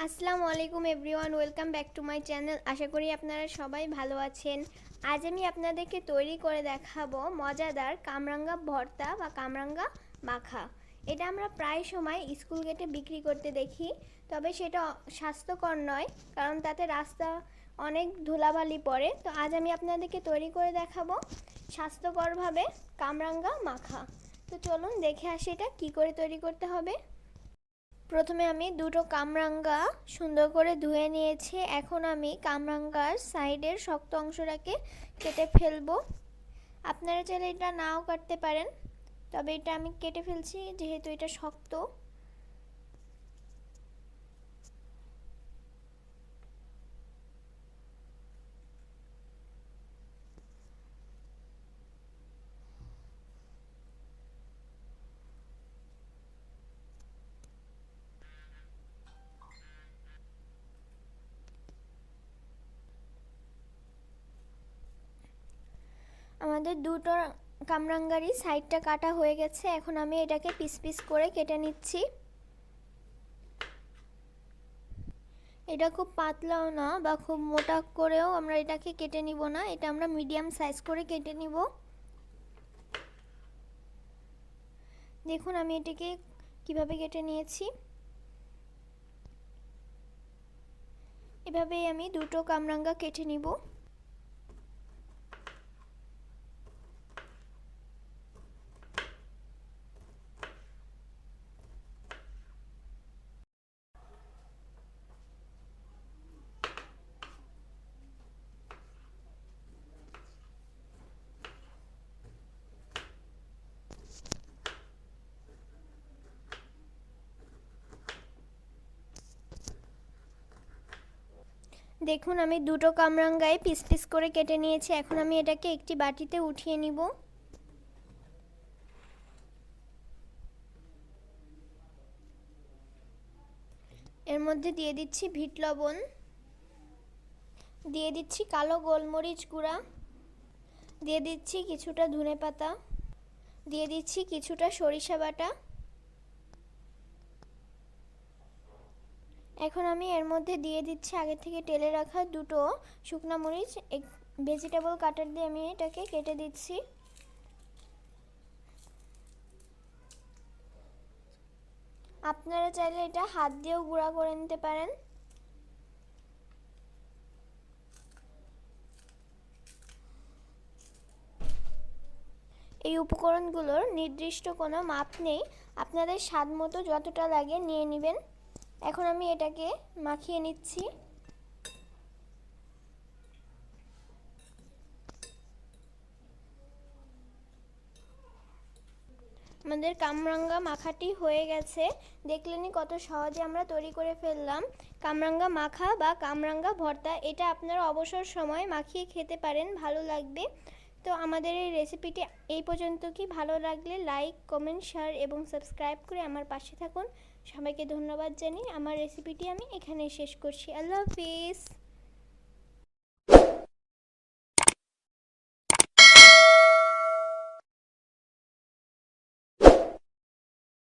আসসালামু আলাইকুম everyone, welcome back to my channel. আশা করি আপনারা সবাই ভালো আছেন। আজ আমি আপনাদেরকে তৈরি করে দেখাবো মজাদার কামরাঙ্গা ভর্তা বা কামরাঙ্গা মাখা। এটা আমরা প্রায় সময় স্কুল গেটে বিক্রি করতে দেখি, তবে সেটা স্বাস্থ্যকর নয়, কারণ তাতে রাস্তা অনেক ধুলাবালি পড়ে। তো আজ আমি আপনাদেরকে তৈরি করে দেখাবো স্বাস্থ্যকরভাবে কামরাঙ্গা মাখা। তো চলুন দেখে আসি এটা কী করে তৈরি করতে হবে। প্রথমে আমি দুটো কামরাঙ্গা সুন্দর করে ধুয়ে নিয়েছি। এখন আমি কামরাঙ্গার সাইডের শক্ত অংশটাকে কেটে ফেলবো। আপনারা চাইলে এটা নাও কাটতে পারেন, তবে এটা আমি কেটে ফেলছি যেহেতু এটা শক্ত। আমাদের দুটো কামরাঙ্গারই সাইডটা কাটা হয়ে গেছে। এখন আমি এটাকে পিস পিস করে কেটে নিচ্ছি। এটা খুব পাতলাও না বা খুব মোটা করেও আমরা এটাকে কেটে নিব না, এটা আমরা মিডিয়াম সাইজ করে কেটে নিব। দেখুন আমি এটাকে কিভাবে কেটে নিয়েছি। এভাবেই আমি দুটো কামরাঙ্গা কেটে নিব। দেখুন আমি দুটো কামরাঙ্গায় পিস পিস করে কেটে নিয়েছি। এখন আমি এটাকে একটি বাটিতে উঠিয়ে নিব। এর মধ্যে দিয়ে দিচ্ছি বিট লবণ, দিয়ে দিচ্ছি কালো গোলমরিচ গুঁড়া, দিয়ে দিচ্ছি কিছুটা ধনেপাতা, দিয়ে দিচ্ছি কিছুটা সরিষা বাটা। এখন আমি এর মধ্যে দিয়ে দিচ্ছি আগে থেকে টেলে রাখা দুটো শুকনো মরিচ। ভেজিটেবল কাটার দিয়ে আমি এটাকে কেটে দিচ্ছি। আপনারা চাইলে এটা হাত দিয়েও গুঁড়া করে নিতে পারেন। এই উপকরণগুলোর নির্দিষ্ট কোনো মাপ নেই, আপনাদের স্বাদ মতো যতটা লাগে নিয়ে নেবেন। এখন আমি এটাকে মাখিয়ে নিচ্ছি। আমাদের কামরাঙ্গা মাখাটি হয়ে গেছে। দেখলেনই কত সহজে আমরা তৈরি করে ফেললাম কামরাঙ্গা মাখা বা কামরাঙ্গা ভর্তা। এটা আপনারা অবসর সময় মাখিয়ে খেতে পারেন, ভালো লাগবে। তো আমাদের এই রেসিপিটি এই পর্যন্ত। কি ভালো লাগলে লাইক, কমেন্ট, শেয়ার এবং সাবস্ক্রাইব করে আমার পাশে থাকুন। সবাইকে ধন্যবাদ জানিয়ে আমার রেসিপিটি আমি এখানেই শেষ করছি। আল্লাহ হাফিজ।